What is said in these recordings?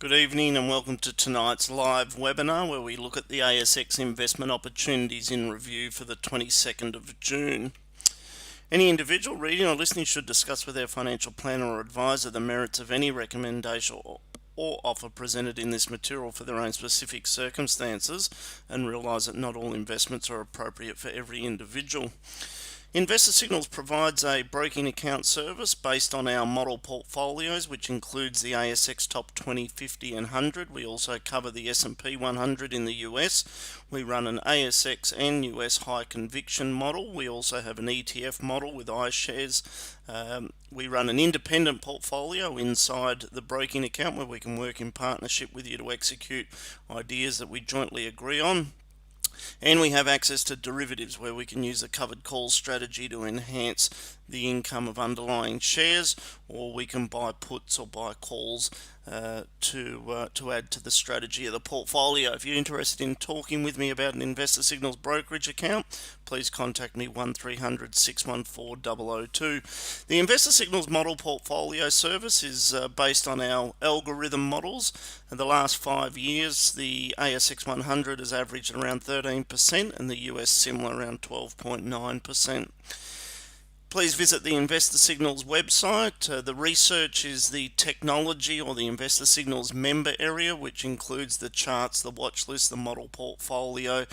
Good evening and welcome to tonight's live webinar where we look at the ASX investment opportunities in review for the 22nd of June. Any individual reading or listening should discuss with their financial planner or advisor the merits of any recommendation or offer presented in this material for their own specific circumstances and realise that not all investments are appropriate for every individual. Investor Signals provides a broking account service based on our model portfolios, which includes the ASX Top 20, 50 and 100. We also cover the S&P 100 in the US. We run an ASX and US high conviction model. We also have an ETF model with iShares. We run an independent portfolio inside the broking account where we can work in partnership with you to execute ideas that we jointly agree on. And we have access to derivatives where we can use a covered call strategy to enhance the income of underlying shares, or we can buy puts or buy calls to add to the strategy of the portfolio. If you're interested in talking with me about an Investor Signals brokerage account, please contact me 1300 614 002. The Investor Signals model portfolio service is based on our algorithm models. In the last 5 years, the ASX 100 has averaged around 13% and the US similar around 12.9%. Please visit the Investor Signals website. The research is the technology or the Investor Signals member area, which includes the charts, the watch list, the model portfolio,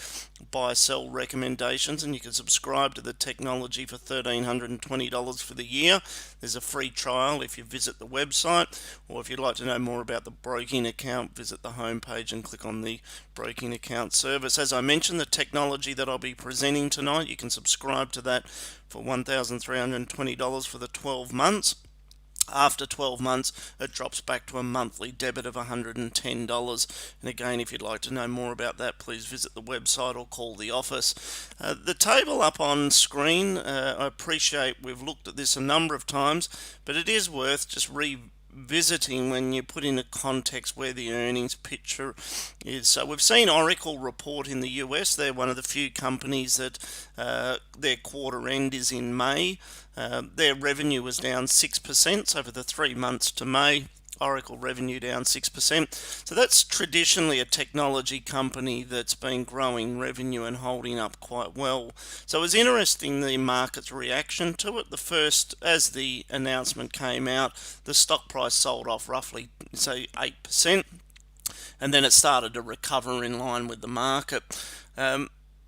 buy-sell recommendations, and you can subscribe to the technology for $1,320 for the year. There's a free trial if you visit the website, or if you'd like to know more about the broking account, visit the homepage and click on the broking account service. As I mentioned, the technology that I'll be presenting tonight, you can subscribe to that for $1,320 for the 12 months. After 12 months, it drops back to a monthly debit of $110. And again, if you'd like to know more about that, please visit the website or call the office. The table up on screen, I appreciate we've looked at this a number of times, but it is worth just revisiting when you put in a context where the earnings picture is. So we've seen Oracle report in the US. They're one of the few companies that their quarter end is in May. Their revenue was down 6%, so for the 3 months to May, Oracle revenue down 6%. So that's traditionally a technology company that's been growing revenue and holding up quite well. So it was interesting the market's reaction to it. The first, as the announcement came out, the stock price sold off roughly, say, 8%, and then it started to recover in line with the market.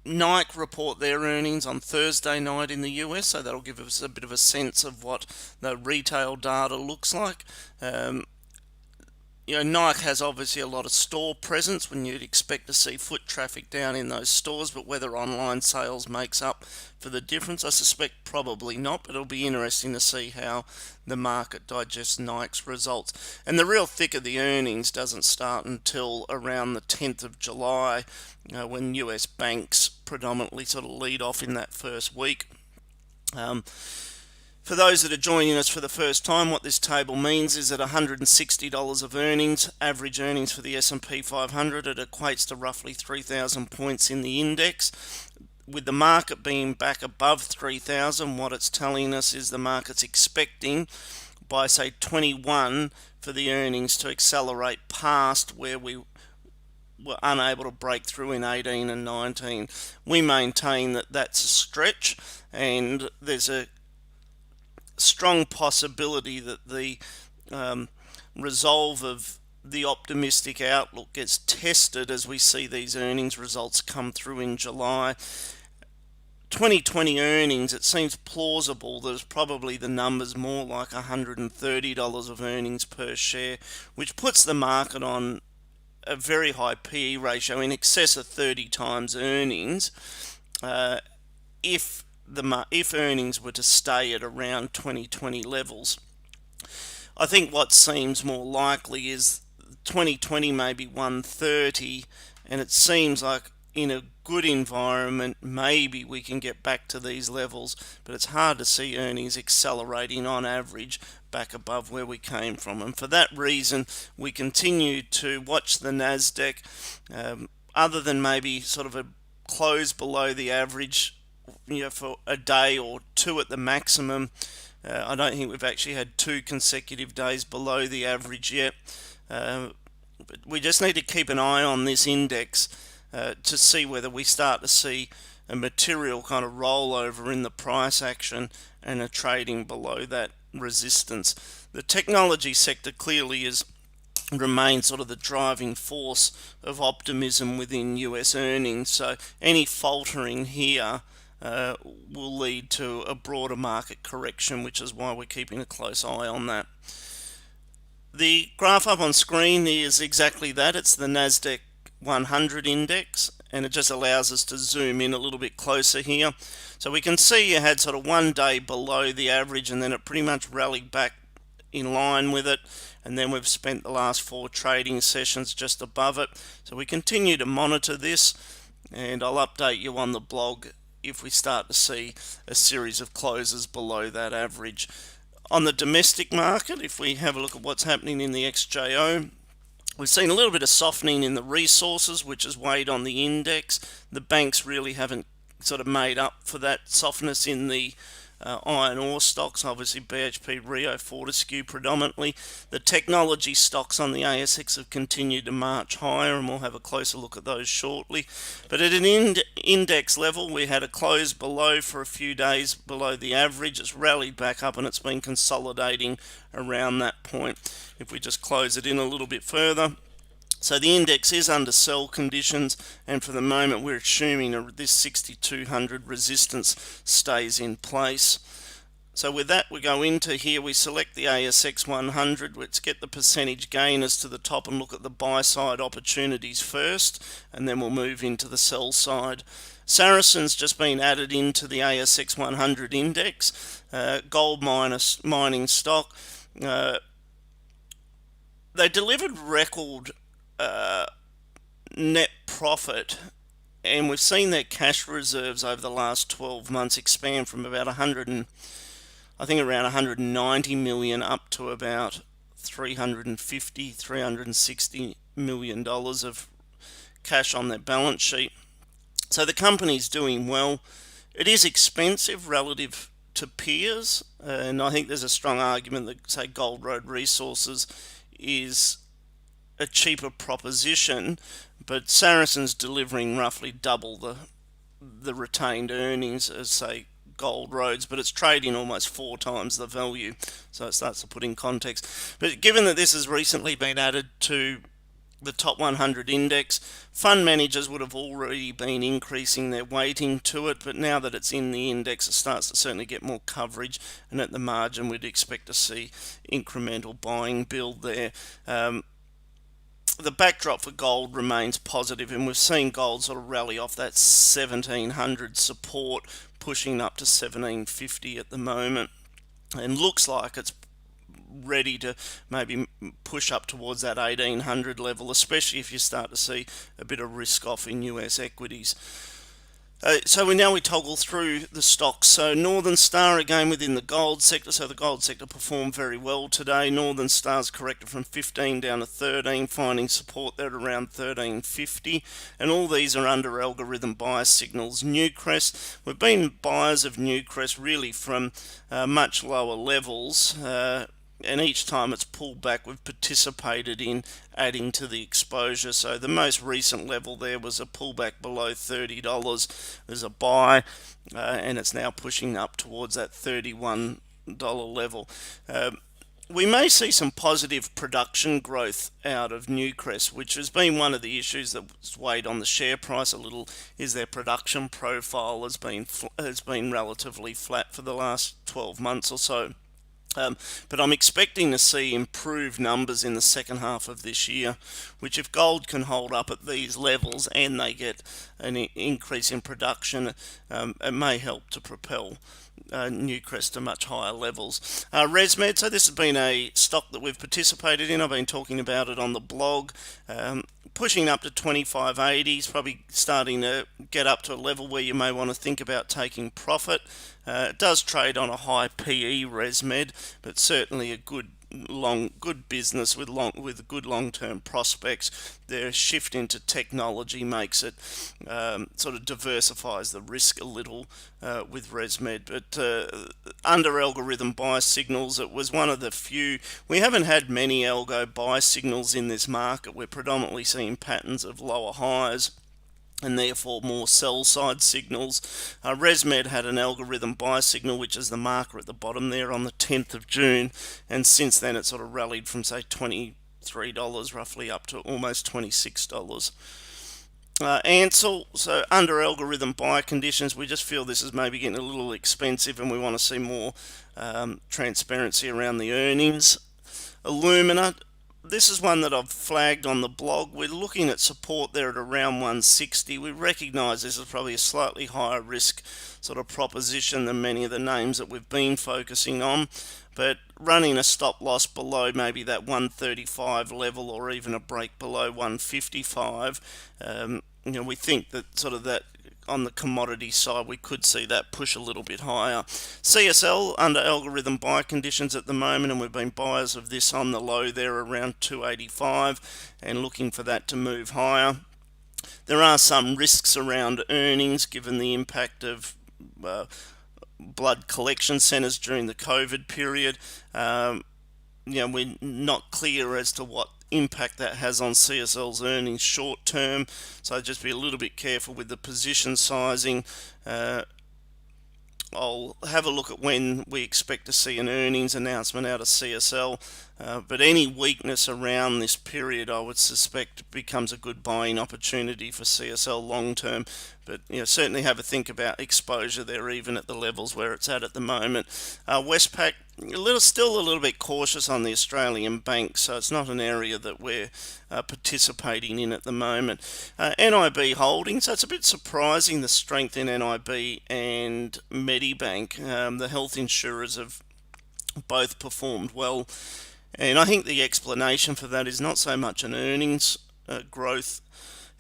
Nike report their earnings on Thursday night in the US, so that'll give us a bit of a sense of what the retail data looks like. Nike has obviously a lot of store presence when you'd expect to see foot traffic down in those stores, but whether online sales makes up for the difference, I suspect probably not, but it'll be interesting to see how the market digests Nike's results. And the real thick of the earnings doesn't start until around the 10th of July, when US banks predominantly sort of lead off in that first week. For those that are joining us for the first time, what this table means is that $160 of earnings, average earnings for the S&P 500, it equates to roughly 3,000 points in the index. With the market being back above 3,000, what it's telling us is the market's expecting by, say, 21 for the earnings to accelerate past where we were unable to break through in 18 and 19. We maintain that that's a stretch, and there's a strong possibility that the resolve of the optimistic outlook gets tested as we see these earnings results come through in July. 2020 earnings, it seems plausible there's probably the numbers more like $130 of earnings per share, which puts the market on a very high PE ratio in excess of 30 times earnings if earnings were to stay at around 2020 levels. I think what seems more likely is 2020 maybe 130, and it seems like in a good environment maybe we can get back to these levels, but it's hard to see earnings accelerating on average back above where we came from. And for that reason, we continue to watch the Nasdaq, other than maybe sort of a close below the average for a day or two at the maximum. I don't think we've actually had 2 consecutive days below the average yet. But we just need to keep an eye on this index to see whether we start to see a material kind of rollover in the price action and a trading below that resistance. The technology sector clearly remains sort of the driving force of optimism within US earnings. So any faltering here will lead to a broader market correction, which is why we're keeping a close eye on that. The graph up on screen is exactly that. It's the Nasdaq 100 index, and it just allows us to zoom in a little bit closer here. So we can see you had sort of 1 day below the average, and then it pretty much rallied back in line with it, and then we've spent the last 4 trading sessions just above it. So we continue to monitor this, and I'll update you on the blog if we start to see a series of closes below that average. On the domestic market, if we have a look at what's happening in the XJO, we've seen a little bit of softening in the resources, which has weighed on the index. The banks really haven't sort of made up for that softness in the iron ore stocks, obviously BHP, Rio, Fortescue predominantly. The technology stocks on the ASX have continued to march higher, and we'll have a closer look at those shortly. But at an index level, we had a close below for a few days below the average. It's rallied back up, and it's been consolidating around that point. If we just close it in a little bit further, so the index is under sell conditions, and for the moment we're assuming this 6200 resistance stays in place. So with that, we go into here, we select the ASX 100, let's get the percentage gainers to the top and look at the buy side opportunities first, and then we'll move into the sell side. Saracen's just been added into the ASX 100 index, gold mining stock. They delivered record net profit, and we've seen their cash reserves over the last 12 months expand from about around 190 million up to about 360 million dollars of cash on their balance sheet. So the company's doing well. It is expensive relative to peers, and I think there's a strong argument that, say, Gold Road Resources is a cheaper proposition, but Saracen's delivering roughly double the retained earnings as, say, Gold Roads, but it's trading almost 4 times the value, so it starts to put in context. But given that this has recently been added to the top 100 index, fund managers would have already been increasing their weighting to it, but now that it's in the index, it starts to certainly get more coverage, and at the margin we'd expect to see incremental buying build there. The backdrop for gold remains positive, and we've seen gold sort of rally off that 1700 support, pushing up to 1750 at the moment, and looks like it's ready to maybe push up towards that 1800 level, especially if you start to see a bit of risk off in US equities. So we toggle through the stocks. So Northern Star again within the gold sector. So the gold sector performed very well today. Northern Star's corrected from 15 down to 13, finding support there at around 1350. And all these are under algorithm bias signals. Newcrest, we've been buyers of Newcrest really from much lower levels. And each time it's pulled back, we've participated in adding to the exposure. So the most recent level there was a pullback below $30. There's a buy, and it's now pushing up towards that $31 level. We may see some positive production growth out of Newcrest, which has been one of the issues that's weighed on the share price a little, is their production profile has been relatively flat for the last 12 months or so. But I'm expecting to see improved numbers in the second half of this year, which if gold can hold up at these levels and they get an increase in production, it may help to propel Newcrest to much higher levels. ResMed, so this has been a stock that we've participated in. I've been talking about it on the blog. Pushing up to 25.80 is probably starting to get up to a level where you may want to think about taking profit. It does trade on a high PE ResMed, but certainly a good good business with good long-term prospects. Their shift into technology makes it sort of diversifies the risk a little with ResMed. But under algorithm buy signals, it was one of the few. We haven't had many algo buy signals in this market. We're predominantly seeing patterns of lower highs and therefore more sell side signals. ResMed had an algorithm buy signal, which is the marker at the bottom there, on the 10th of June, and since then it sort of rallied from say $23 roughly up to almost $26. Ansell, so under algorithm buy conditions, we just feel this is maybe getting a little expensive and we want to see more transparency around the earnings. Illumina, this is one that I've flagged on the blog. We're looking at support there at around 160. We recognise this is probably a slightly higher risk sort of proposition than many of the names that we've been focusing on, but running a stop loss below maybe that 135 level or even a break below 155, we think that sort of that on the commodity side, we could see that push a little bit higher. CSL under algorithm buy conditions at the moment, and we've been buyers of this on the low there around 285 and looking for that to move higher. There are some risks around earnings given the impact of blood collection centres during the COVID period. We're not clear as to what impact that has on CSL's earnings short term, so just be a little bit careful with the position sizing. I'll have a look at when we expect to see an earnings announcement out of CSL, but any weakness around this period I would suspect becomes a good buying opportunity for CSL long term, but certainly have a think about exposure there even at the levels where it's at the moment. Westpac, still a little bit cautious on the Australian bank, so it's not an area that we're participating in at the moment. NIB Holdings, so it's a bit surprising the strength in NIB and Medibank. The health insurers have both performed well, and I think the explanation for that is not so much an earnings growth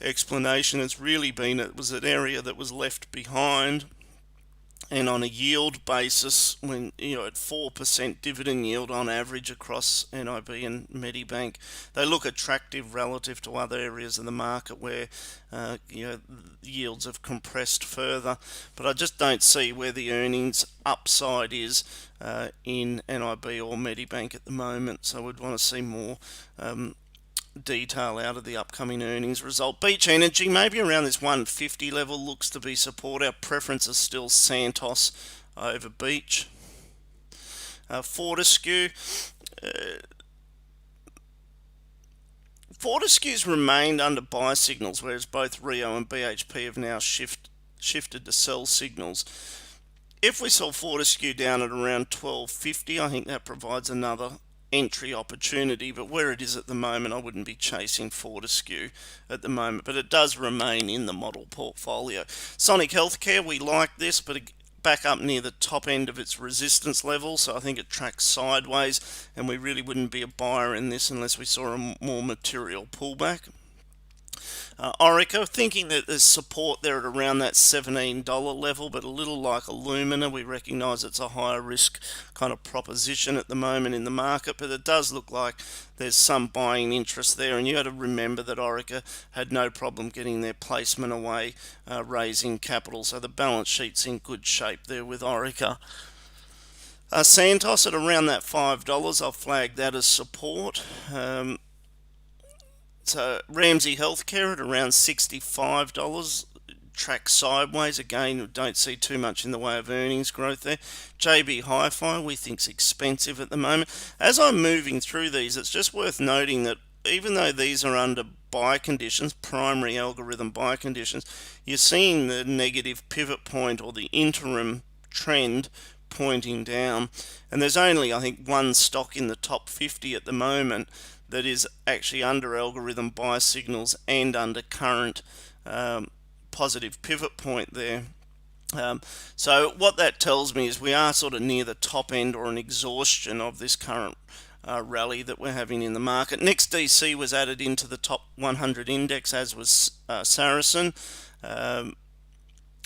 explanation. It's really been it was an area that was left behind, and on a yield basis, when at 4% dividend yield on average across NIB and Medibank, they look attractive relative to other areas of the market where yields have compressed further. But I just don't see where the earnings upside is in NIB or Medibank at the moment. So we'd want to see more detail out of the upcoming earnings result. Beach Energy, maybe around this 150 level, looks to be support. Our preference is still Santos over Beach. Fortescue. Fortescue's remained under buy signals, whereas both Rio and BHP have now shifted to sell signals. If we saw Fortescue down at around 1250, I think that provides another entry opportunity, but where it is at the moment, I wouldn't be chasing Fortescue at the moment, but it does remain in the model portfolio. Sonic Healthcare, we like this, but back up near the top end of its resistance level, so I think it tracks sideways, and we really wouldn't be a buyer in this unless we saw a more material pullback. Orica, thinking that there's support there at around that $17 level, but a little like Illumina, we recognise it's a higher risk kind of proposition at the moment in the market, but it does look like there's some buying interest there, and you got to remember that Orica had no problem getting their placement away, raising capital, so the balance sheet's in good shape there with Orica. Santos at around that $5, I'll flag that as support. So Ramsay Health Care at around $65, tracks sideways. Again, don't see too much in the way of earnings growth there. JB Hi-Fi, we think's expensive at the moment. As I'm moving through these, it's just worth noting that even though these are under buy conditions, primary algorithm buy conditions, you're seeing the negative pivot point or the interim trend pointing down. And there's only, I think, one stock in the top 50 at the moment that is actually under algorithm buy signals and under current positive pivot point there. So what that tells me is we are sort of near the top end or an exhaustion of this current rally that we're having in the market. NextDC was added into the top 100 index, as was Saracen.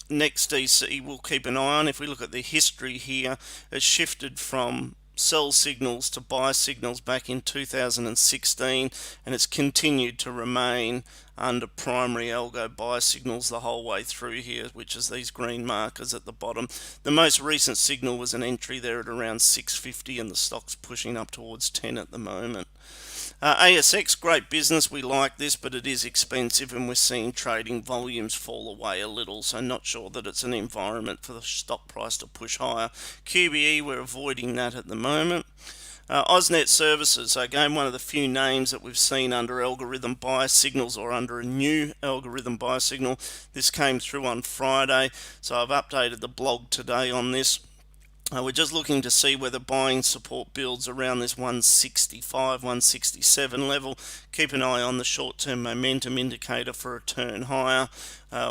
NextDC we'll keep an eye on. If we look at the history here, it shifted from sell signals to buy signals back in 2016, and it's continued to remain under primary algo buy signals the whole way through here, which is these green markers at the bottom. The most recent signal was an entry there at around 650, and the stock's pushing up towards 10 at the moment. ASX, great business, we like this, but it is expensive and we're seeing trading volumes fall away a little, so not sure that it's an environment for the stock price to push higher. QBE, we're avoiding that at the moment. AusNet Services, again one of the few names that we've seen under algorithm buy signals or under a new algorithm buy signal. This came through on Friday, so I've updated the blog today on this. We're just looking to see whether buying support builds around this 165, 167 level. Keep an eye on the short-term momentum indicator for a turn higher,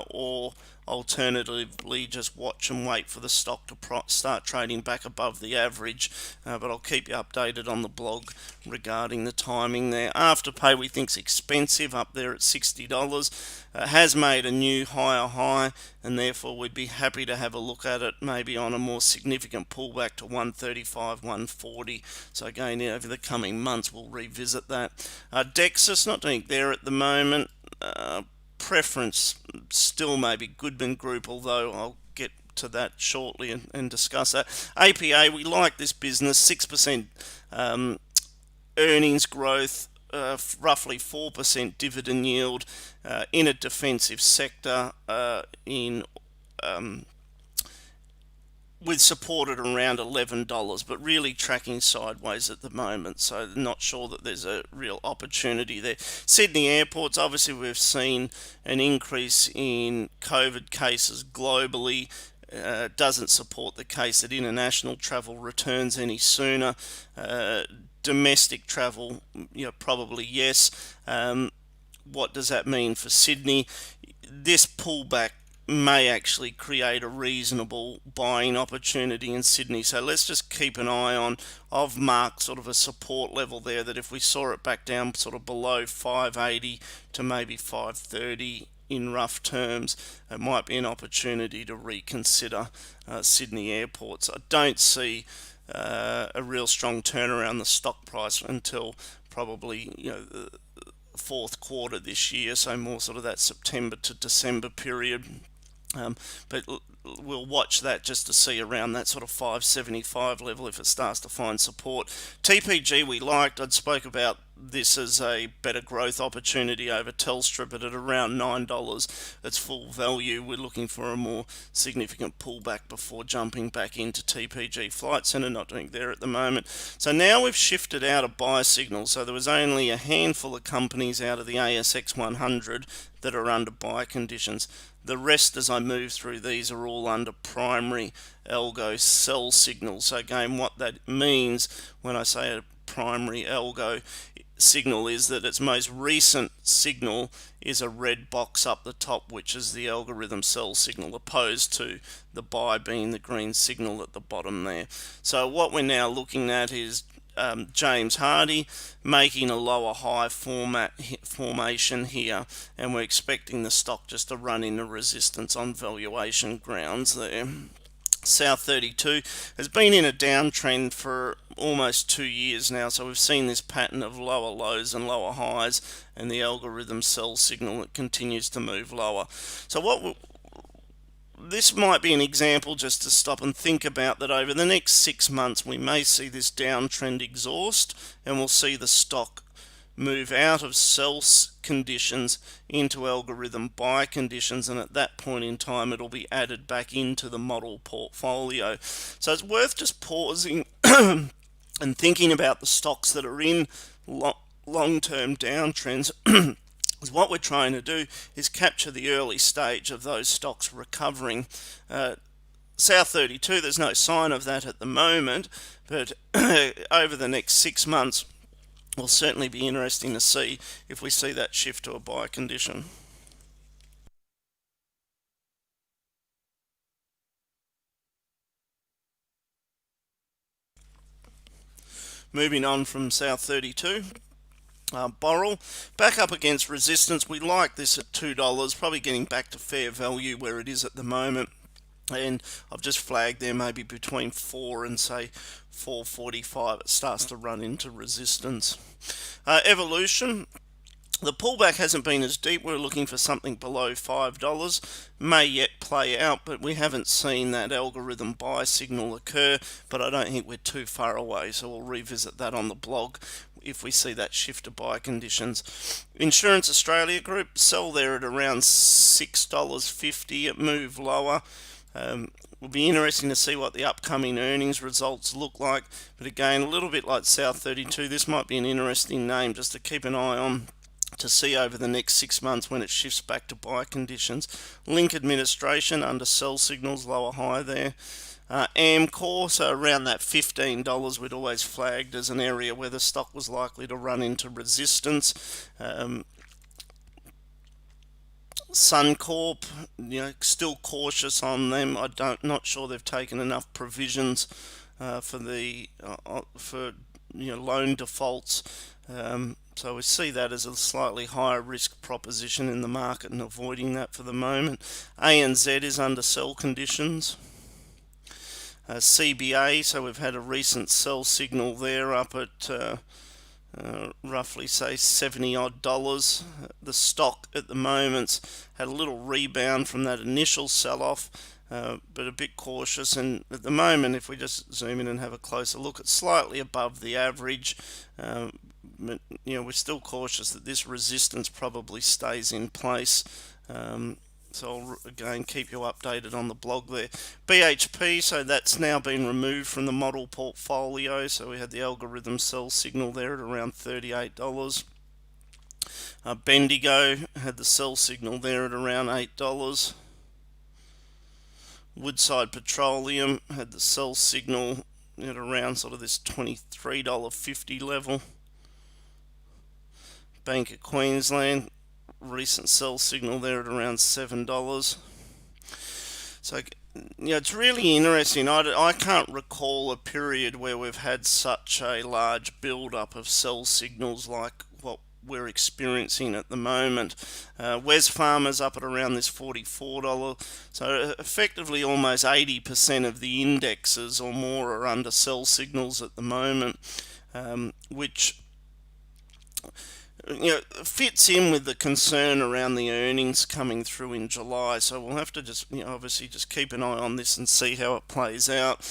or alternatively just watch and wait for the stock to start trading back above the average, but I'll keep you updated on the blog regarding the timing there. Afterpay we think's expensive, up there at $60. Has made a new higher high, and therefore we'd be happy to have a look at it maybe on a more significant pullback to 135, 140. So again, over the coming months we'll revisit that. Dexus, not doing there at the moment. Preference still maybe Goodman Group, although I'll get to that shortly and discuss that. APA, we like this business, 6% earnings growth, roughly 4% dividend yield, in a defensive sector, with support at around $11, but really tracking sideways at the moment, so not sure that there's a real opportunity there. Sydney Airports, obviously we've seen an increase in COVID cases globally. Doesn't support the case that international travel returns any sooner. Domestic travel, probably yes. What does that mean for Sydney? This pullback may actually create a reasonable buying opportunity in Sydney, so let's just keep an eye on. I've marked sort of a support level there that if we saw it back down sort of below 580 to maybe 530 in rough terms, it might be an opportunity to reconsider Sydney Airports. I don't see a real strong turnaround in the stock price until probably the fourth quarter this year, so more sort of that September to December period. But we'll watch that just to see around that sort of 575 level if it starts to find support. TPG we liked. I'd spoke about this as a better growth opportunity over Telstra, but at around $9 it's full value. We're looking for a more significant pullback before jumping back into TPG. Flight Centre not doing there at the moment. So now we've shifted out of buy signals, so there was only a handful of companies out of the ASX 100 that are under buy conditions. The rest, as I move through these, are all under primary algo sell signals. So again, what that means when I say a primary algo signal is that its most recent signal is a red box up the top, which is the algorithm sell signal, opposed to the buy being the green signal at the bottom there. So what we're now looking at is James Hardie making a lower high formation here, and we're expecting the stock just to run into resistance on valuation grounds there. South32 has been in a downtrend for almost 2 years now, so we've seen this pattern of lower lows and lower highs, and the algorithm sell signal that continues to move lower. So this might be an example just to stop and think about that over the next 6 months we may see this downtrend exhaust, and we'll see the stock move out of sell conditions into algorithm buy conditions, and at that point in time it'll be added back into the model portfolio. So it's worth just pausing and thinking about the stocks that are in long-term downtrends. What we're trying to do is capture the early stage of those stocks recovering. South32, there's no sign of that at the moment, but over the next 6 months will certainly be interesting to see if we see that shift to a buy condition. Moving on from South32, Boral back up against resistance. We like this at $2, probably getting back to fair value where it is at the moment. and I've just flagged there maybe between 4 and say 4.45 it starts to run into resistance. Evolution, the pullback hasn't been as deep. We're looking for something below $5. May yet play out, but we haven't seen that algorithm buy signal occur, but I don't think we're too far away, so we'll revisit that on the blog if we see that shift to buy conditions. Insurance Australia Group, sell there at around $6.50. It moved lower. Will be interesting to see what the upcoming earnings results look like, but again, a little bit like South32, this might be an interesting name just to keep an eye on to see over the next 6 months when it shifts back to buy conditions. Link Administration under sell signals, lower high there. Amcor, so around that $15 we'd always flagged as an area where the stock was likely to run into resistance. Suncorp, still cautious on them. Not sure they've taken enough provisions for loan defaults. So we see that as a slightly higher risk proposition in the market and avoiding that for the moment. ANZ is under sell conditions. CBA, so we've had a recent sell signal there up at roughly say $70 odd. The stock at the moment's had a little rebound from that initial sell-off, but a bit cautious, and at the moment if we just zoom in and have a closer look, it's slightly above the average. But, we're still cautious that this resistance probably stays in place. So I'll again keep you updated on the blog there. BHP, so that's now been removed from the model portfolio. So we had the algorithm sell signal there at around $38. Bendigo had the sell signal there at around $8. Woodside Petroleum had the sell signal at around sort of this $23.50 level. Bank of Queensland, recent sell signal there at around $7. So it's really interesting. I can't recall a period where we've had such a large build-up of sell signals like what we're experiencing at the moment. Wesfarmers up at around this $44. So effectively almost 80% of the indexes or more are under sell signals at the moment, which fits in with the concern around the earnings coming through in July. So we'll have to just obviously just keep an eye on this and see how it plays out.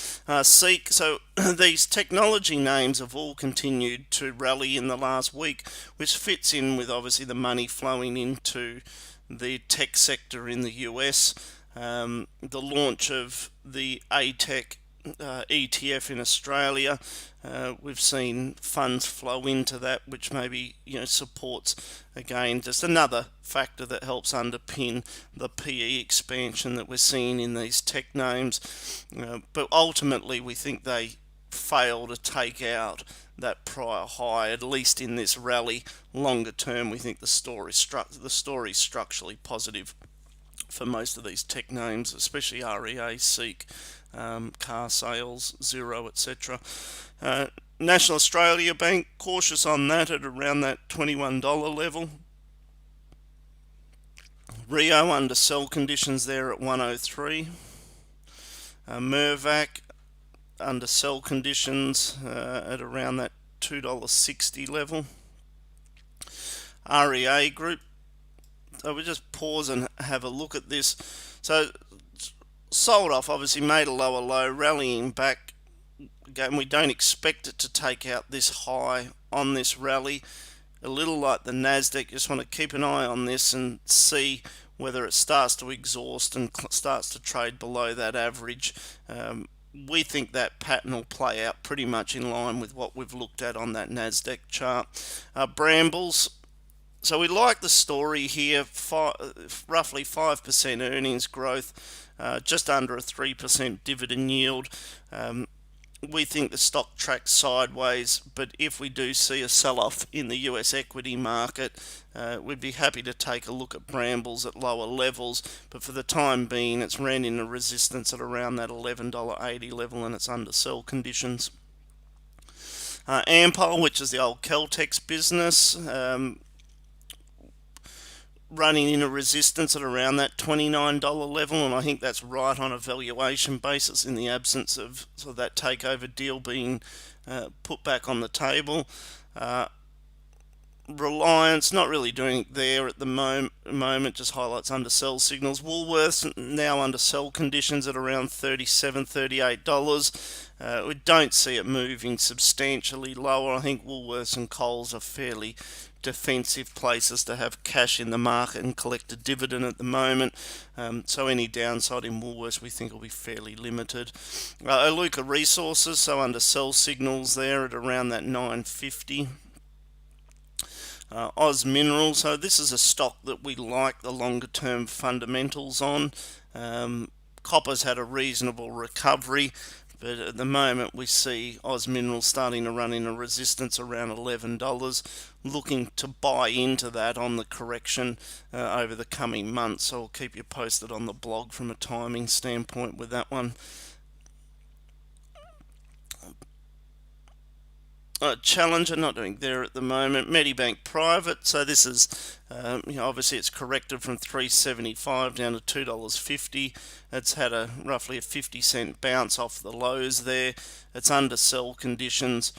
Seek, so these technology names have all continued to rally in the last week, which fits in with obviously the money flowing into the tech sector in the US. The launch of the ATech ETF in Australia, we've seen funds flow into that, which maybe supports again just another factor that helps underpin the PE expansion that we're seeing in these tech names. But ultimately, we think they fail to take out that prior high, at least in this rally. Longer term, we think the story's structurally positive for most of these tech names, especially REA, Seek, car sales, Xero, etc. National Australia Bank, cautious on that at around that $21 level. Rio under sell conditions there at 103. Mirvac under sell conditions at around that $2.60 level. REA Group, so we just pause and have a look at this. So sold off, obviously made a lower low, rallying back. Again, we don't expect it to take out this high on this rally. A little like the Nasdaq, just want to keep an eye on this and see whether it starts to exhaust and starts to trade below that average. We think that pattern will play out pretty much in line with what we've looked at on that Nasdaq chart. Brambles, so we like the story here, roughly 5% earnings growth, just under a 3% dividend yield. We think the stock tracks sideways, but if we do see a sell-off in the US equity market, we'd be happy to take a look at Brambles at lower levels, but for the time being it's ran into resistance at around that $11.80 level and it's under sell conditions. Ampol, which is the old Caltex business, running into resistance at around that $29 level, and I think that's right on a valuation basis in the absence of sort of that takeover deal being put back on the table. Reliance not really doing it there at the moment, just highlights undersell signals. Woolworths now under sell conditions at around $37, $38. We don't see it moving substantially lower. I think Woolworths and Coles are fairly defensive places to have cash in the market and collect a dividend at the moment. So any downside in Woolworths we think will be fairly limited. Iluka Resources, so under sell signals there at around that 950. Oz Minerals, so this is a stock that we like the longer term fundamentals on. Copper's had a reasonable recovery, but at the moment we see Oz Minerals starting to run in a resistance around $11, looking to buy into that on the correction over the coming months. So I'll keep you posted on the blog from a timing standpoint with that one. Challenger not doing there at the moment. Medibank Private, so this is obviously it's corrected from $3.75 down to $2.50. It's had a roughly a 50-cent bounce off the lows there. It's under sell conditions.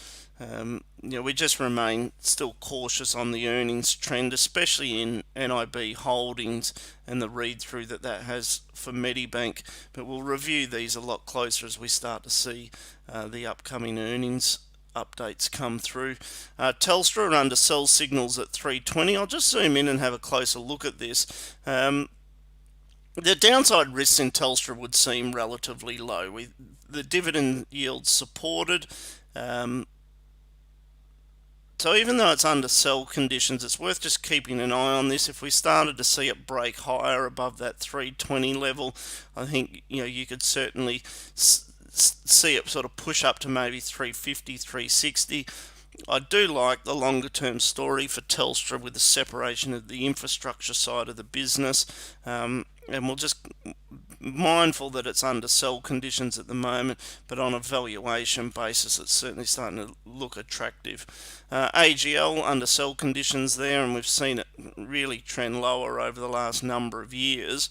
We just remain still cautious on the earnings trend, especially in NIB Holdings and the read through that has for Medibank. But we'll review these a lot closer as we start to see the upcoming earnings updates come through. Telstra are under sell signals at 320. I'll just zoom in and have a closer look at this. The downside risks in Telstra would seem relatively low. With the dividend yield supported, so even though it's under sell conditions, it's worth just keeping an eye on this. If we started to see it break higher above that 320 level, I think you could certainly see it sort of push up to maybe 350, 360. I do like the longer term story for Telstra with the separation of the infrastructure side of the business, and we'll just mindful that it's under sell conditions at the moment, but on a valuation basis it's certainly starting to look attractive. AGL under sell conditions there, and we've seen it really trend lower over the last number of years.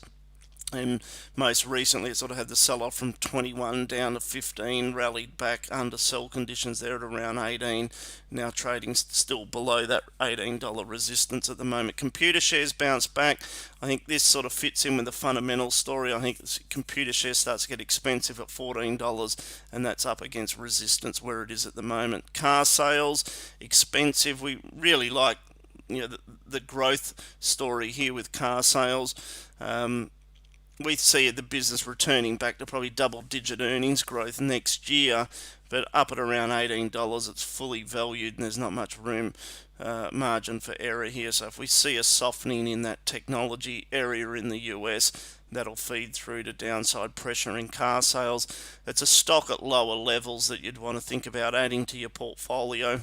And most recently it sort of had the sell-off from 21 down to 15, rallied back under sell conditions there at around 18, now trading still below that $18 resistance at the moment. Computer shares bounce back. I think this sort of fits in with the fundamental story. I think computer shares starts to get expensive at $14, and that's up against resistance where it is at the moment. Car sales, expensive. We really like the growth story here with car sales. We see the business returning back to probably double-digit earnings growth next year, but up at around $18, it's fully valued, and there's not much margin for error here. So if we see a softening in that technology area in the US, that'll feed through to downside pressure in car sales. It's a stock at lower levels that you'd want to think about adding to your portfolio.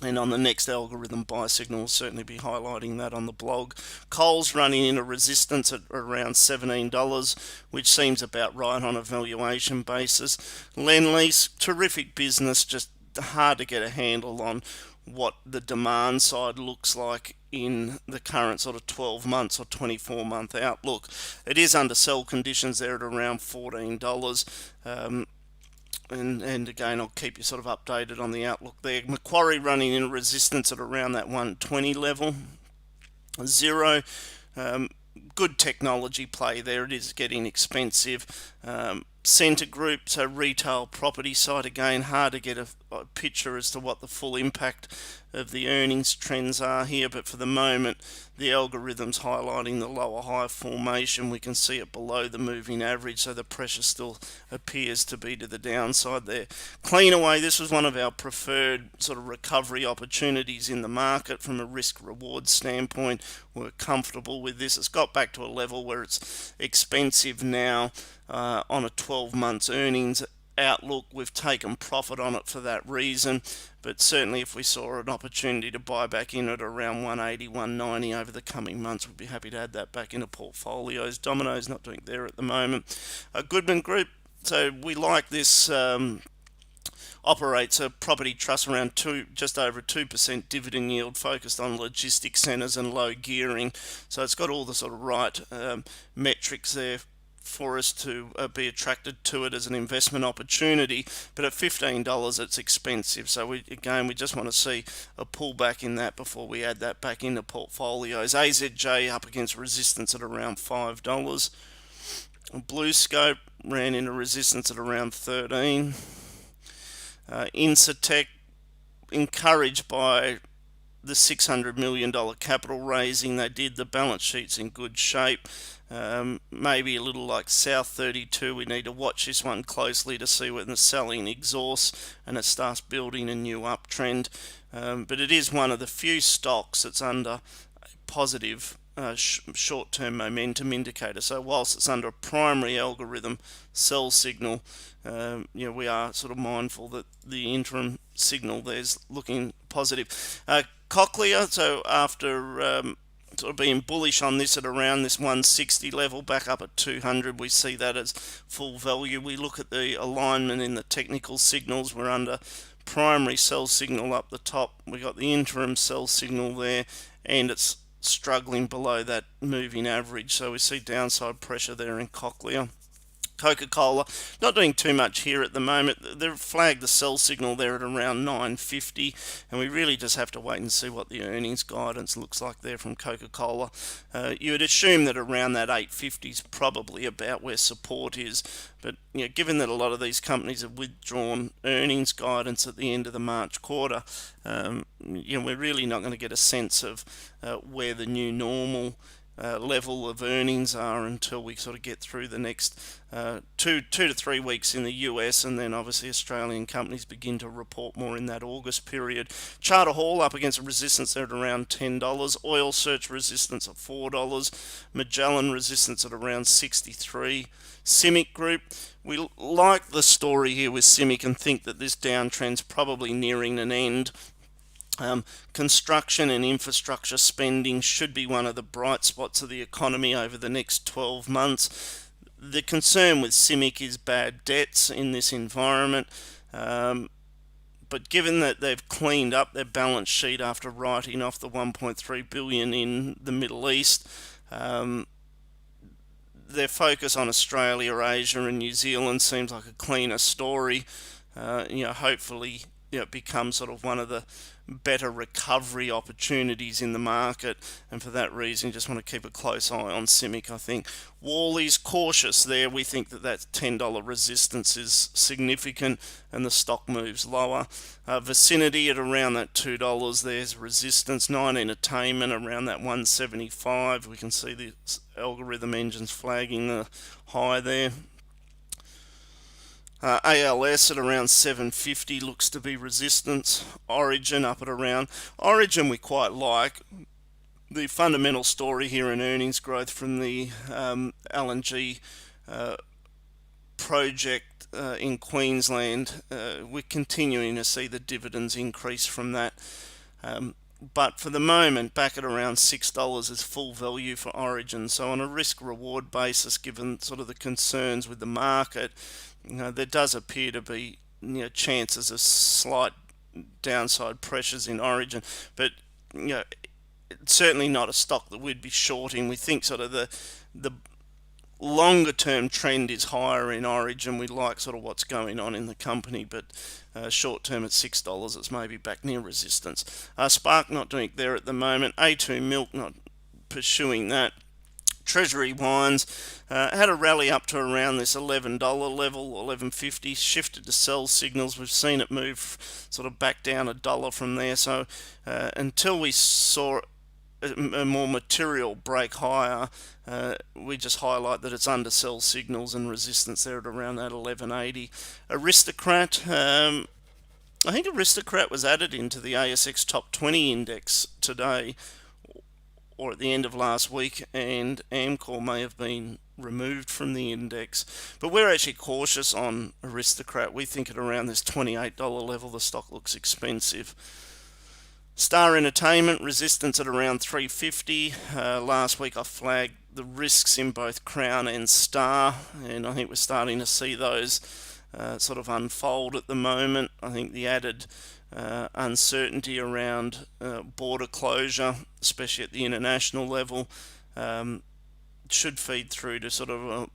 And on the next algorithm buy signal, we'll certainly be highlighting that on the blog. Coles running in a resistance at around $17, which seems about right on a valuation basis. Lendlease, terrific business, just hard to get a handle on what the demand side looks like in the current sort of 12 months or 24-month outlook. It is under sell conditions there at around $14. And again, I'll keep you sort of updated on the outlook there. Macquarie running in resistance at around that 120 level. Xero, good technology play there. It is getting expensive. Scentre Group, so retail property side, again, hard to get a picture as to what the full impact of the earnings trends are here, but for the moment the algorithm's highlighting the lower high formation. We can see it below the moving average, so the pressure still appears to be to the downside there. Cleanaway, this was one of our preferred sort of recovery opportunities in the market from a risk reward standpoint. We're comfortable with this. It's got back to a level where it's expensive now on a 12 months earnings outlook. We've taken profit on it for that reason, but certainly if we saw an opportunity to buy back in at around 180, 190 over the coming months, we'd be happy to add that back into portfolios. Domino's not doing there at the moment. Goodman Group, so we like this operates a property trust around just over 2% dividend yield, focused on logistics centres and low gearing. So it's got all the sort of right metrics there for us to be attracted to it as an investment opportunity. But at $15 it's expensive, so we just want to see a pullback in that before we add that back into portfolios. AZJ up against resistance at around $5. BlueScope ran into resistance at around 13. Incitec, encouraged by the $600 million capital raising they did. The balance sheet's in good shape. Maybe a little like South32. We need to watch this one closely to see when the selling exhausts and it starts building a new uptrend. But it is one of the few stocks that's under positive short-term momentum indicator. So whilst it's under a primary algorithm sell signal, we are sort of mindful that the interim signal there's looking positive. Cochlear, so after sort of being bullish on this at around this 160 level, back up at 200, we see that as full value. We look at the alignment in the technical signals. We're under primary sell signal up the top. We got the interim sell signal there, and it's struggling below that moving average, so we see downside pressure there in Cochlear. Coca-Cola, not doing too much here at the moment. They've flagged the sell signal there at around 950, and we really just have to wait and see what the earnings guidance looks like there from Coca-Cola. You would assume that around that 850 is probably about where support is, but given that a lot of these companies have withdrawn earnings guidance at the end of the March quarter, we're really not going to get a sense of where the new normal level of earnings are until we sort of get through the next 2 to 3 weeks in the US, and then obviously Australian companies begin to report more in that August period. Charter Hall up against a resistance there at around $10. Oil Search resistance at $4. Magellan resistance at around 63. CIMIC Group, we like the story here with CIMIC and think that this downtrend's probably nearing an end. Construction and infrastructure spending should be one of the bright spots of the economy over the next 12 months. The concern with CIMIC is bad debts in this environment, but given that they've cleaned up their balance sheet after writing off the $1.3 billion in the Middle East, their focus on Australia, Asia and New Zealand seems like a cleaner story. Hopefully it becomes sort of one of the better recovery opportunities in the market, and for that reason just want to keep a close eye on CIMIC. I think Worley's cautious there. We think that $10 resistance is significant and the stock moves lower. Vicinity at around that $2, there's resistance. Nine Entertainment around that 175. We can see the algorithm engines flagging the high there. ALS at around 750 looks to be resistance. Origin up at around. Origin we quite like. The fundamental story here in earnings growth from the LNG project in Queensland. We're continuing to see the dividends increase from that. But for the moment, back at around $6 is full value for Origin. So on a risk-reward basis, given sort of the concerns with the market, there does appear to be chances of slight downside pressures in Origin, but it's certainly not a stock that we'd be shorting. We think sort of the longer term trend is higher in Origin. We like sort of what's going on in the company, but short term at $6 it's maybe back near resistance. Spark not doing it there at the moment. A2 Milk not pursuing that. Treasury Wines had a rally up to around this $11 level, $11.50, shifted to sell signals. We've seen it move sort of back down $1 from there. So until we saw a more material break higher, we just highlight that it's under sell signals and resistance there at around that $11.80. Aristocrat, I think Aristocrat was added into the ASX Top 20 index today, or at the end of last week, and Amcor may have been removed from the index. But we're actually cautious on Aristocrat. We think at around this $28 level the stock looks expensive. Star Entertainment, resistance at around $3.50. Last week I flagged the risks in both Crown and Star, and I think we're starting to see those sort of unfold at the moment. I think the added uncertainty around border closure, especially at the international level, should feed through to sort of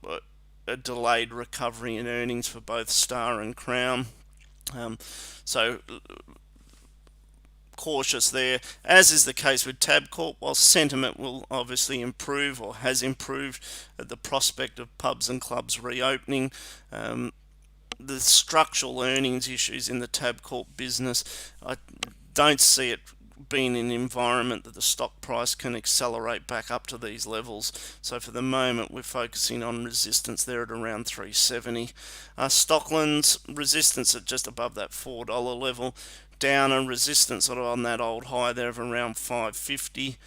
a delayed recovery in earnings for both Star and Crown. So cautious there, as is the case with Tabcorp. While sentiment will obviously improve, or has improved, at the prospect of pubs and clubs reopening, the structural earnings issues in the Tabcorp business, I don't see it being an environment that the stock price can accelerate back up to these levels. So for the moment, we're focusing on resistance there at around 370. Stockland's resistance at just above that $4 level. Downer resistance sort of on that old high there of around 550.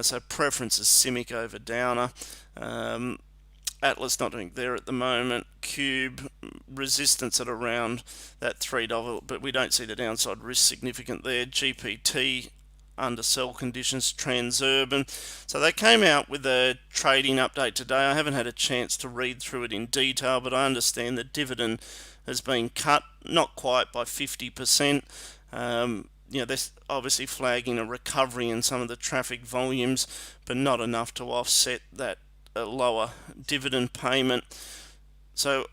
So preference is CIMIC over Downer. Atlas not doing there at the moment. Cube resistance at around that $3, but we don't see the downside risk significant there. GPT under sell conditions. Transurban. So they came out with a trading update today. I haven't had a chance to read through it in detail, but I understand the dividend has been cut, not quite by 50%. They're obviously flagging a recovery in some of the traffic volumes, but not enough to offset that lower dividend payment. So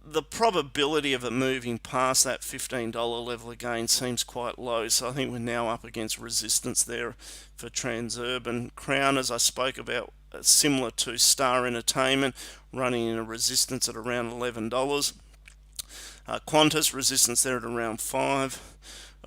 the probability of it moving past that $15 level again seems quite low. So I think we're now up against resistance there for Transurban. Crown, as I spoke about, similar to Star Entertainment, running in a resistance at around $11. Qantas resistance there at around 5.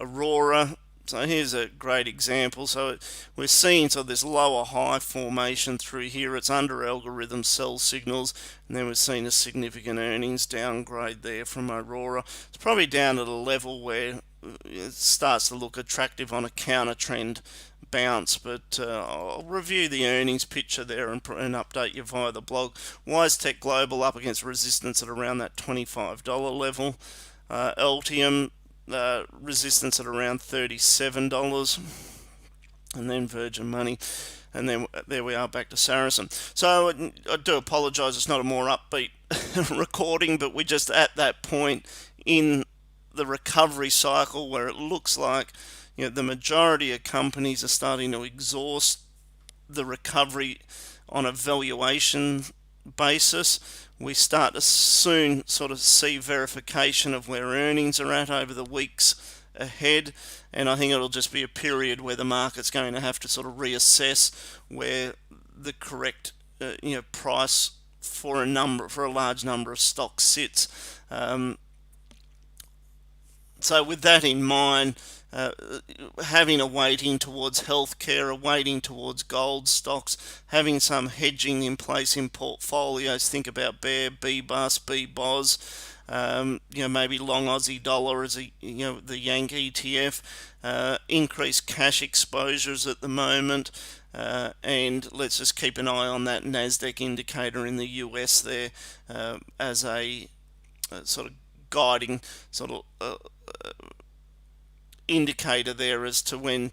Aurora, so here's a great example. So we're seeing this lower high formation through here. It's under algorithm sell signals, and then we're seeing a significant earnings downgrade there from Aurora. It's probably down at a level where it starts to look attractive on a counter trend bounce, but I'll review the earnings picture there and update you via the blog. WiseTech Global up against resistance at around that $25 level. Altium resistance at around $37, and then Virgin Money, and then there we are back to Saracen. So I do apologise, it's not a more upbeat recording, but we're just at that point in the recovery cycle where it looks like the majority of companies are starting to exhaust the recovery on a valuation basis. We start to soon sort of see verification of where earnings are at over the weeks ahead, and I think it'll just be a period where the market's going to have to sort of reassess where the correct price for a large number of stocks sits. So with that in mind, having a weighting towards healthcare, a weighting towards gold stocks, having some hedging in place in portfolios. Think about Bear, BBUS, BBOS, maybe long Aussie dollar as the Yank ETF, increased cash exposures at the moment, and let's just keep an eye on that Nasdaq indicator in the US there as a sort of guiding indicator there as to when